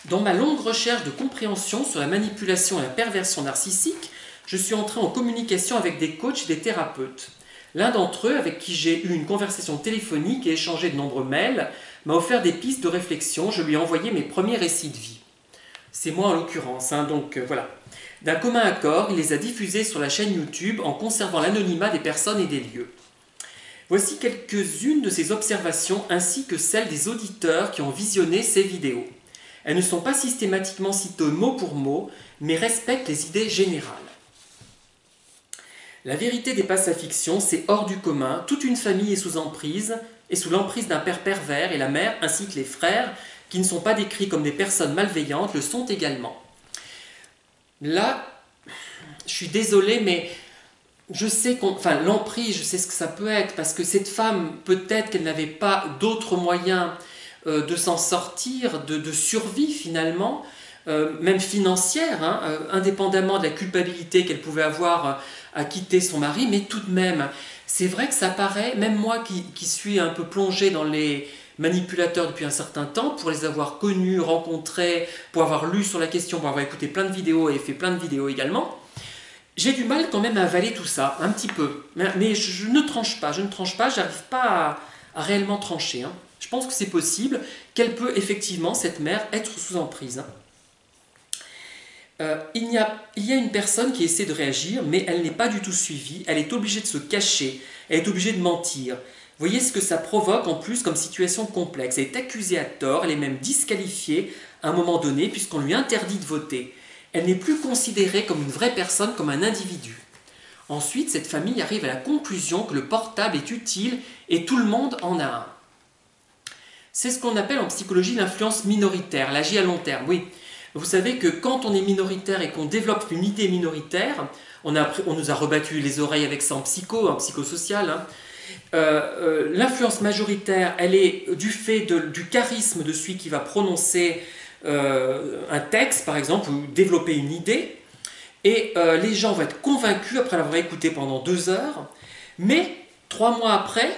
Dans ma longue recherche de compréhension sur la manipulation et la perversion narcissique, je suis entré en communication avec des coachs et des thérapeutes. L'un d'entre eux, avec qui j'ai eu une conversation téléphonique et échangé de nombreux mails, m'a offert des pistes de réflexion. Je lui ai envoyé mes premiers récits de vie. C'est moi en l'occurrence, hein, donc voilà. D'un commun accord, il les a diffusés sur la chaîne YouTube en conservant l'anonymat des personnes et des lieux. Voici quelques-unes de ces observations ainsi que celles des auditeurs qui ont visionné ces vidéos. Elles ne sont pas systématiquement citées mot pour mot, mais respectent les idées générales. La vérité dépasse la fiction, c'est hors du commun, toute une famille est sous emprise, et sous l'emprise d'un père pervers, et la mère ainsi que les frères, qui ne sont pas décrits comme des personnes malveillantes, le sont également. Là, je suis désolé, mais je sais enfin, l'emprise, je sais ce que ça peut être, parce que cette femme, peut-être qu'elle n'avait pas d'autres moyens de s'en sortir, de survie finalement, même financière, hein, indépendamment de la culpabilité qu'elle pouvait avoir à quitter son mari, mais tout de même, c'est vrai que ça paraît, même moi qui suis un peu plongé dans les manipulateurs depuis un certain temps, pour les avoir connus, rencontrés, pour avoir lu sur la question, pour avoir écouté plein de vidéos et fait plein de vidéos également, j'ai du mal quand même à avaler tout ça, un petit peu. Mais je ne tranche pas, j'arrive pas à réellement trancher. Hein. Je pense que c'est possible, qu'elle peut effectivement, cette mère, être sous emprise. Hein. Il y a une personne qui essaie de réagir, mais elle n'est pas du tout suivie, elle est obligée de se cacher, elle est obligée de mentir. Vous voyez ce que ça provoque en plus comme situation complexe. Elle est accusée à tort, elle est même disqualifiée à un moment donné puisqu'on lui interdit de voter. Elle n'est plus considérée comme une vraie personne, comme un individu. Ensuite, cette famille arrive à la conclusion que le portable est utile et tout le monde en a un. C'est ce qu'on appelle en psychologie l'influence minoritaire, l'agir à long terme. Oui, vous savez que quand on est minoritaire et qu'on développe une idée minoritaire, on nous a rebattu les oreilles avec ça en psychosocial, hein. L'influence majoritaire, elle est du fait du charisme de celui qui va prononcer un texte, par exemple, ou développer une idée, et les gens vont être convaincus après l'avoir écouté pendant 2 heures, mais 3 mois après,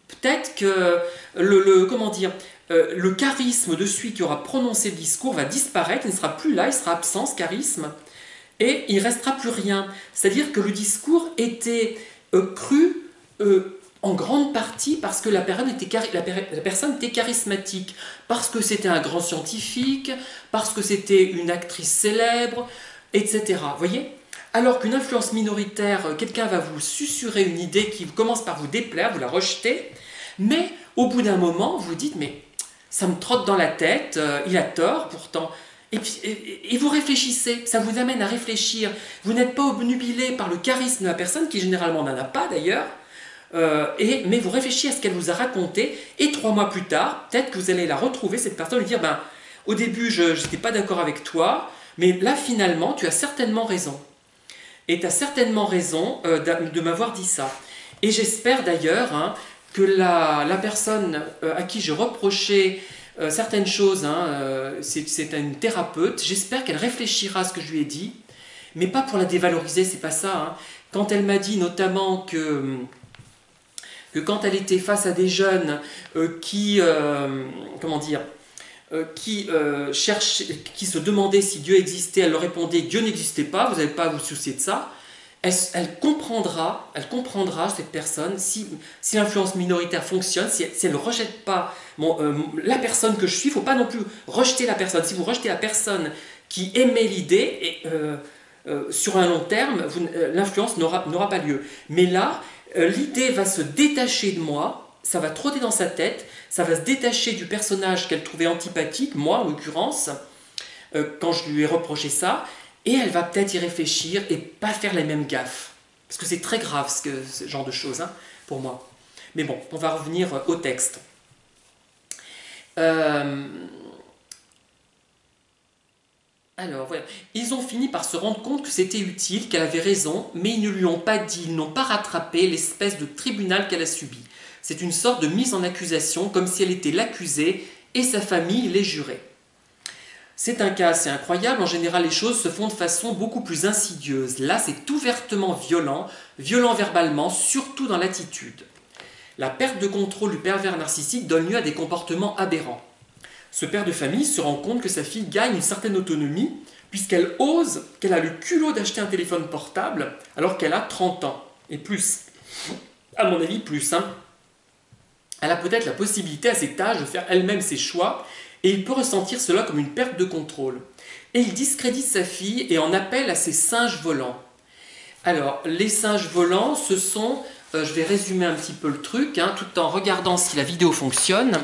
peut-être que le charisme de celui qui aura prononcé le discours va disparaître, il ne sera plus là, il sera absent, ce charisme, et il ne restera plus rien. C'est-à-dire que le discours était cru en grande partie parce que la personne était charismatique, parce que c'était un grand scientifique, parce que c'était une actrice célèbre, etc. Vous voyez ? Alors qu'une influence minoritaire, quelqu'un va vous susurrer une idée qui commence par vous déplaire, vous la rejetez, mais au bout d'un moment, vous vous dites, mais ça me trotte dans la tête, il a tort pourtant. Et vous réfléchissez, ça vous amène à réfléchir. Vous n'êtes pas obnubilé par le charisme de la personne, qui généralement n'en a pas d'ailleurs, mais vous réfléchissez à ce qu'elle vous a raconté, et 3 mois plus tard, peut-être que vous allez la retrouver, cette personne, et dire, ben, au début, je n'étais pas d'accord avec toi, mais là, finalement, tu as certainement raison. Et tu as certainement raison de m'avoir dit ça. Et j'espère d'ailleurs hein, que la personne à qui j'ai reproché certaines choses, hein, c'est une thérapeute, j'espère qu'elle réfléchira à ce que je lui ai dit, mais pas pour la dévaloriser, c'est pas ça. Hein. Quand elle m'a dit notamment que quand elle était face à des jeunes qui se demandaient si Dieu existait, elle leur répondait Dieu n'existait pas, vous n'avez pas à vous soucier de ça. Elle comprendra, cette personne, si l'influence minoritaire fonctionne, si elle ne rejette pas la personne que je suis, il ne faut pas non plus rejeter la personne. Si vous rejetez la personne qui émet l'idée, sur un long terme, l'influence n'aura pas lieu. Mais là, l'idée va se détacher de moi, ça va trotter dans sa tête, ça va se détacher du personnage qu'elle trouvait antipathique, moi en l'occurrence, quand je lui ai reproché ça, et elle va peut-être y réfléchir et pas faire les mêmes gaffes. Parce que c'est très grave ce genre de choses hein, pour moi. Mais bon, on va revenir au texte. Alors voilà, ils ont fini par se rendre compte que c'était utile, qu'elle avait raison, mais ils ne lui ont pas dit, ils n'ont pas rattrapé l'espèce de tribunal qu'elle a subi. C'est une sorte de mise en accusation, comme si elle était l'accusée et sa famille les jurés. C'est un cas assez incroyable, en général les choses se font de façon beaucoup plus insidieuse. Là c'est ouvertement violent verbalement, surtout dans l'attitude. La perte de contrôle du pervers narcissique donne lieu à des comportements aberrants. Ce père de famille se rend compte que sa fille gagne une certaine autonomie, puisqu'elle ose, qu'elle a le culot d'acheter un téléphone portable alors qu'elle a 30 ans, et plus. À mon avis, plus. Hein. Elle a peut-être la possibilité à cet âge de faire elle-même ses choix, et il peut ressentir cela comme une perte de contrôle. Et il discrédite sa fille et en appelle à ses singes volants. Alors, les singes volants, ce sont, je vais résumer un petit peu le truc, hein, tout en regardant si la vidéo fonctionne.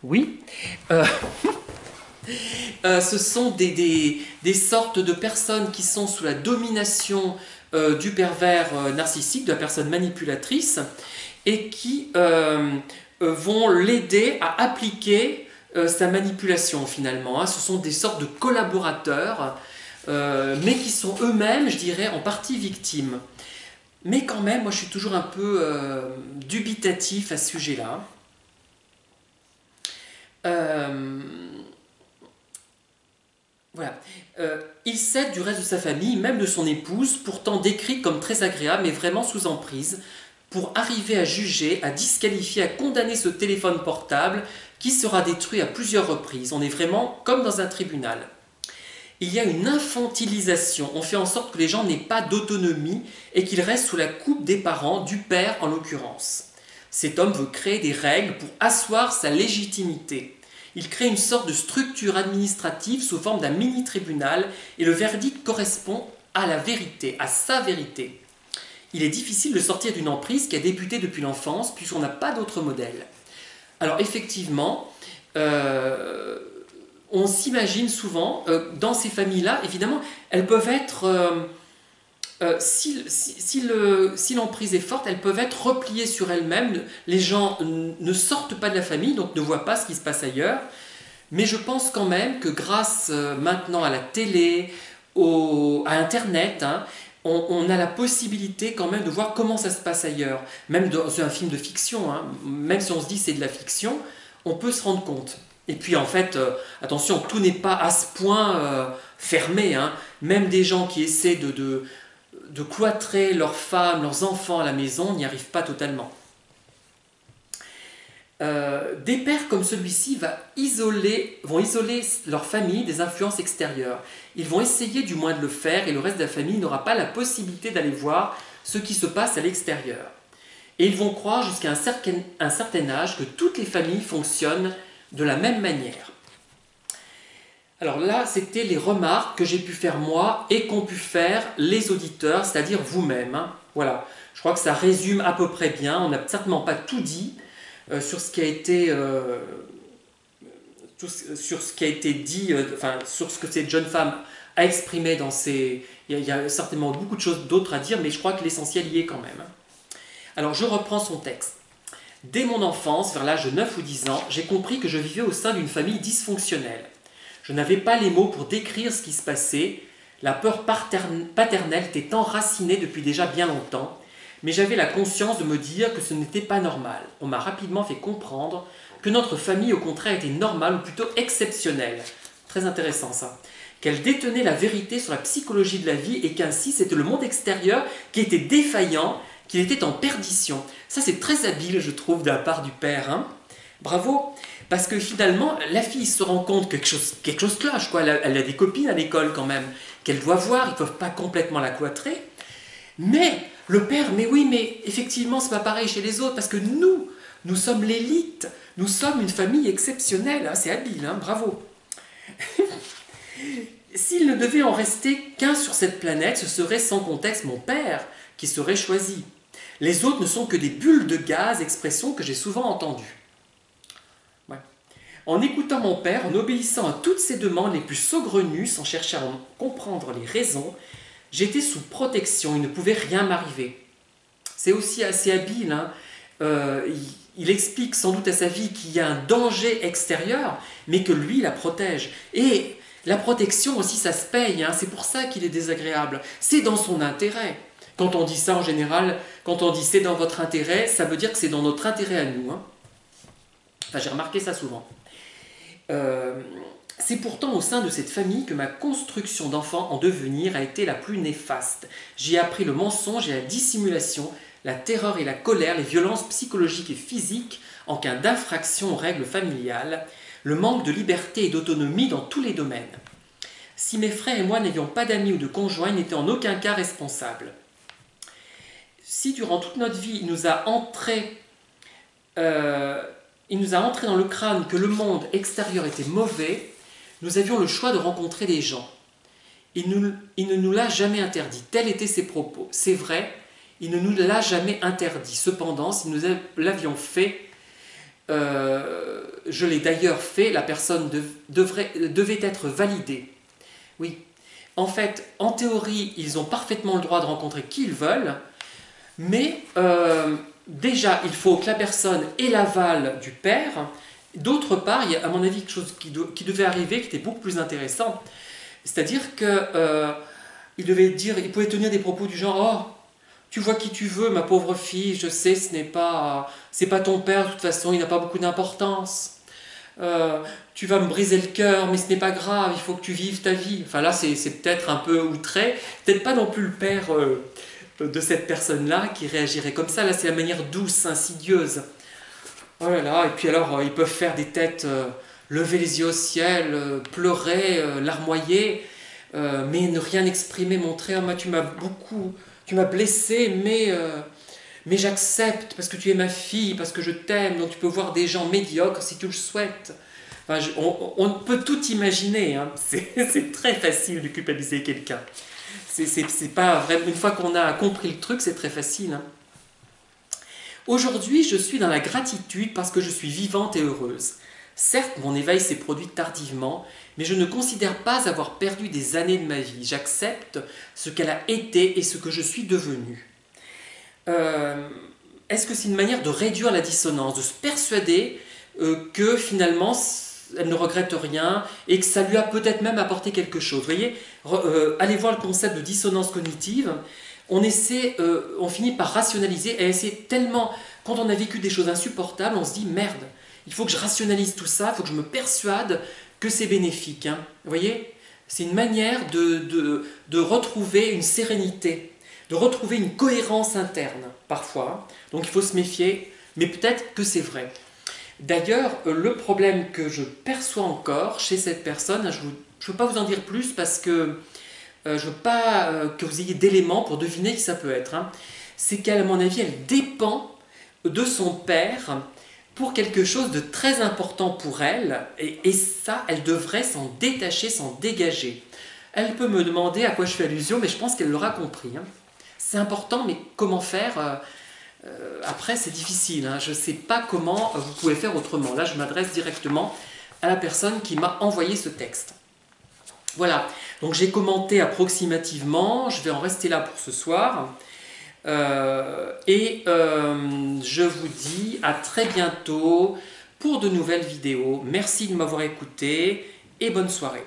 Oui. Ce sont des sortes de personnes qui sont sous la domination du pervers narcissique, de la personne manipulatrice, et qui vont l'aider à appliquer sa manipulation finalement. Hein. Ce sont des sortes de collaborateurs mais qui sont eux-mêmes, je dirais, en partie victimes. Mais quand même, moi je suis toujours un peu dubitatif à ce sujet-là. Voilà. Il cède du reste de sa famille, même de son épouse, pourtant décrite comme très agréable, mais vraiment sous emprise, pour arriver à juger, à disqualifier, à condamner ce téléphone portable qui sera détruit à plusieurs reprises. On est vraiment comme dans un tribunal. Il y a une infantilisation, on fait en sorte que les gens n'aient pas d'autonomie et qu'ils restent sous la coupe des parents, du père en l'occurrence. Cet homme veut créer des règles pour asseoir sa légitimité. Il crée une sorte de structure administrative sous forme d'un mini-tribunal et le verdict correspond à la vérité, à sa vérité. Il est difficile de sortir d'une emprise qui a débuté depuis l'enfance puisqu'on n'a pas d'autre modèle. Alors effectivement, on s'imagine souvent, dans ces familles-là, évidemment, elles peuvent être, si l'emprise est forte, elles peuvent être repliées sur elles-mêmes. Les gens ne sortent pas de la famille, donc ne voient pas ce qui se passe ailleurs. Mais je pense quand même que grâce maintenant à la télé, à Internet, hein, on a la possibilité quand même de voir comment ça se passe ailleurs. Même dans un film de fiction, hein, même si on se dit c'est de la fiction, on peut se rendre compte. Et puis en fait, attention, tout n'est pas à ce point fermé. Hein. Même des gens qui essaient de cloîtrer leurs femmes, leurs enfants à la maison n'y arrivent pas totalement. Des pères comme celui-ci vont isoler leur famille des influences extérieures. Ils vont essayer du moins de le faire et le reste de la famille n'aura pas la possibilité d'aller voir ce qui se passe à l'extérieur. Et ils vont croire jusqu'à un certain âge que toutes les familles fonctionnent de la même manière. Alors là, c'était les remarques que j'ai pu faire moi et qu'ont pu faire les auditeurs, c'est-à-dire vous-même. Hein. Voilà, je crois que ça résume à peu près bien. On n'a certainement pas tout dit sur ce qui a été, sur ce qui a été dit, enfin sur ce que cette jeune femme a exprimé dans ses... Il y a certainement beaucoup de choses d'autres à dire, mais je crois que l'essentiel y est quand même. Alors je reprends son texte. Dès mon enfance, vers l'âge de 9 ou 10 ans, j'ai compris que je vivais au sein d'une famille dysfonctionnelle. Je n'avais pas les mots pour décrire ce qui se passait. La peur paternelle était enracinée depuis déjà bien longtemps, mais j'avais la conscience de me dire que ce n'était pas normal. On m'a rapidement fait comprendre que notre famille, au contraire, était normale ou plutôt exceptionnelle. Très intéressant ça. Qu'elle détenait la vérité sur la psychologie de la vie et qu'ainsi c'était le monde extérieur qui était défaillant, qu'il était en perdition. Ça c'est très habile, je trouve, de la part du père. Hein. Bravo. Parce que finalement, la fille se rend compte que quelque chose cloche. Quoi. Elle a des copines à l'école quand même, qu'elle doit voir, ils ne peuvent pas complètement la cloîtrer. Mais le père, mais oui, mais effectivement, c'est pas pareil chez les autres, parce que nous sommes l'élite, nous sommes une famille exceptionnelle. Hein, c'est habile, hein, bravo. S'il ne devait en rester qu'un sur cette planète, ce serait sans contexte mon père qui serait choisi. Les autres ne sont que des bulles de gaz, expression que j'ai souvent entendue. En écoutant mon père, en obéissant à toutes ses demandes les plus saugrenues, sans chercher à en comprendre les raisons, j'étais sous protection, il ne pouvait rien m'arriver. C'est aussi assez habile. Hein. Il explique sans doute à sa vie qu'il y a un danger extérieur, mais que lui la protège. Et la protection aussi, ça se paye. Hein. C'est pour ça qu'il est désagréable. C'est dans son intérêt. Quand on dit ça en général, quand on dit c'est dans votre intérêt, ça veut dire que c'est dans notre intérêt à nous. Hein. Enfin, j'ai remarqué ça souvent. C'est pourtant au sein de cette famille que ma construction d'enfant en devenir a été la plus néfaste. J'y ai appris le mensonge et la dissimulation, la terreur et la colère, les violences psychologiques et physiques en cas d'infraction aux règles familiales, le manque de liberté et d'autonomie dans tous les domaines. Si mes frères et moi n'avions pas d'amis ou de conjoints, ils n'étaient en aucun cas responsables. Si durant toute notre vie, il nous a entré dans le crâne que le monde extérieur était mauvais, nous avions le choix de rencontrer des gens. Il ne nous l'a jamais interdit. Tels étaient ses propos. C'est vrai, il ne nous l'a jamais interdit. Cependant, si nous l'avions fait, je l'ai d'ailleurs fait, la personne devait être validée. Oui, en fait, en théorie, ils ont parfaitement le droit de rencontrer qui ils veulent, mais déjà, il faut que la personne ait l'aval du père. D'autre part, il y a à mon avis quelque chose qui devait arriver, qui était beaucoup plus intéressant. C'est-à-dire que il devait dire, il pouvait tenir des propos du genre, oh, tu vois qui tu veux, ma pauvre fille, je sais, c'est pas ton père, de toute façon, il n'a pas beaucoup d'importance. Tu vas me briser le cœur, mais ce n'est pas grave, il faut que tu vives ta vie. Enfin là, c'est peut-être un peu outré, peut-être pas non plus le père de cette personne-là qui réagirait comme ça. Là, c'est la manière douce, insidieuse. Oh là là, et puis alors, ils peuvent faire des têtes, lever les yeux au ciel, pleurer, larmoyer, mais ne rien exprimer, montrer, oh, moi, tu m'as blessé, mais j'accepte parce que tu es ma fille, parce que je t'aime, donc tu peux voir des gens médiocres si tu le souhaites. Enfin, on peut tout imaginer, hein. C'est très facile de culpabiliser quelqu'un. C'est pas vrai. Une fois qu'on a compris le truc, c'est très facile, hein. Aujourd'hui, je suis dans la gratitude parce que je suis vivante et heureuse. Certes, mon éveil s'est produit tardivement, mais je ne considère pas avoir perdu des années de ma vie. J'accepte ce qu'elle a été et ce que je suis devenue. Est-ce que c'est une manière de réduire la dissonance, de se persuader que finalement elle ne regrette rien et que ça lui a peut-être même apporté quelque chose? Vous voyez, allez voir le concept de dissonance cognitive. On finit par rationaliser et essayer tellement, quand on a vécu des choses insupportables, on se dit merde, il faut que je rationalise tout ça, il faut que je me persuade que c'est bénéfique, hein. Vous voyez, c'est une manière de retrouver une sérénité, de retrouver une cohérence interne, parfois. Donc il faut se méfier, mais peut-être que c'est vrai. D'ailleurs, le problème que je perçois encore chez cette personne, je ne veux pas vous en dire plus parce que je ne veux pas que vous ayez d'éléments pour deviner qui ça peut être, hein. C'est qu'à mon avis, elle dépend de son père pour quelque chose de très important pour elle, et ça, elle devrait s'en détacher, s'en dégager. Elle peut me demander à quoi je fais allusion, mais je pense qu'elle l'aura compris, hein. C'est important, mais comment faire après, c'est difficile, hein. Je ne sais pas comment vous pouvez faire autrement. Là, je m'adresse directement à la personne qui m'a envoyé ce texte. Voilà, donc j'ai commenté approximativement, je vais en rester là pour ce soir. Je vous dis à très bientôt pour de nouvelles vidéos. Merci de m'avoir écouté et bonne soirée.